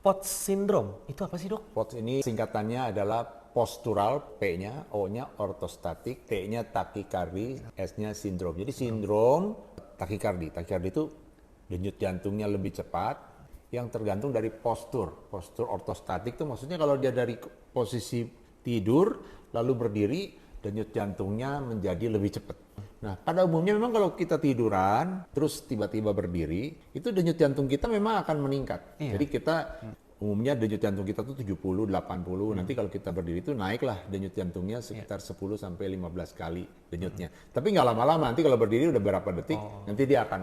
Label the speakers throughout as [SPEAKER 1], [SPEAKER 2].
[SPEAKER 1] POTS syndrome, itu apa sih, Dok?
[SPEAKER 2] POTS ini singkatannya adalah postural, P-nya, O-nya ortostatik, T-nya takikardi, S-nya sindrom. Jadi sindrom takikardi. Takikardi itu denyut jantungnya lebih cepat yang tergantung dari postur. Postur ortostatik itu maksudnya kalau dia dari posisi tidur lalu berdiri, denyut jantungnya menjadi lebih cepat. Nah, pada umumnya memang kalau kita tiduran, terus tiba-tiba berdiri, itu denyut jantung kita memang akan meningkat.
[SPEAKER 1] Iya.
[SPEAKER 2] Jadi kita umumnya denyut jantung kita tuh 70, 80, nanti kalau kita berdiri itu naiklah denyut jantungnya sekitar 10 sampai 15 kali denyutnya. Tapi nggak lama-lama, nanti kalau berdiri udah berapa detik, nanti dia akan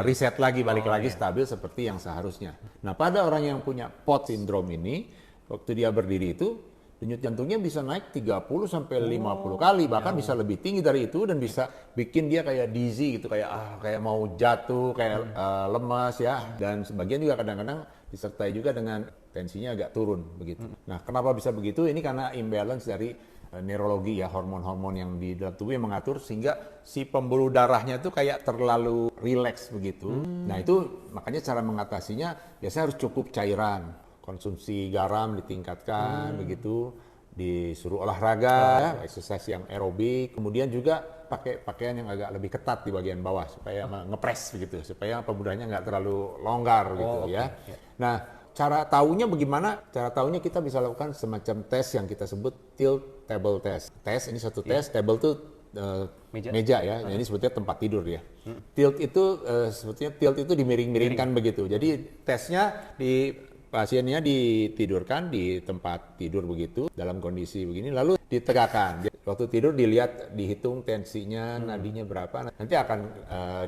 [SPEAKER 2] reset lagi, balik lagi stabil seperti yang seharusnya. Nah, pada orang yang punya POTS syndrome ini, waktu dia berdiri itu, denyut jantungnya bisa naik 30 sampai 50 kali, bahkan bisa lebih tinggi dari itu dan bisa bikin dia kayak dizzy gitu, kayak mau jatuh, kayak lemas ya. Dan sebagian juga kadang-kadang disertai juga dengan tensinya agak turun begitu. Nah, kenapa bisa begitu? Ini karena imbalance dari neurologi ya, hormon-hormon yang di dalam tubuh yang mengatur sehingga si pembuluh darahnya itu kayak terlalu rileks begitu. Nah, itu makanya cara mengatasinya biasanya harus cukup cairan. Konsumsi garam ditingkatkan begitu, disuruh olahraga, exercise yang aerobik, kemudian juga pakai pakaian yang agak lebih ketat di bagian bawah supaya ngepres begitu, supaya pembuluhnya nggak terlalu longgar gitu ya. Nah, cara taunya bagaimana? Cara taunya kita bisa lakukan semacam tes yang kita sebut tilt table test. Tes ini satu tes, table itu meja ya, ini sebetulnya tempat tidur ya. Tilt itu sebetulnya tilt itu dimiring-miringkan begitu. Jadi tesnya pasiennya ditidurkan di tempat tidur begitu, dalam kondisi begini, lalu ditegakkan. Waktu tidur dihitung tensinya, nadinya berapa, nanti akan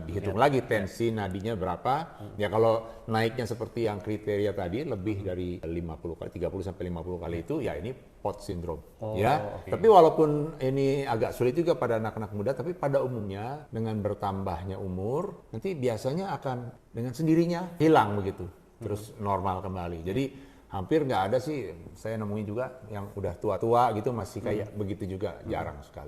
[SPEAKER 2] dihitung lagi tensi nadinya berapa. Ya kalau naiknya seperti yang kriteria tadi, lebih dari 50 kali, 30 sampai 50 kali itu, ya ini POTS syndrome. Tapi walaupun ini agak sulit juga pada anak-anak muda, tapi pada umumnya dengan bertambahnya umur, nanti biasanya akan dengan sendirinya hilang begitu. Terus normal kembali. Jadi hampir nggak ada sih, saya nemuin juga yang udah tua-tua gitu masih kayak begitu juga, jarang sekali.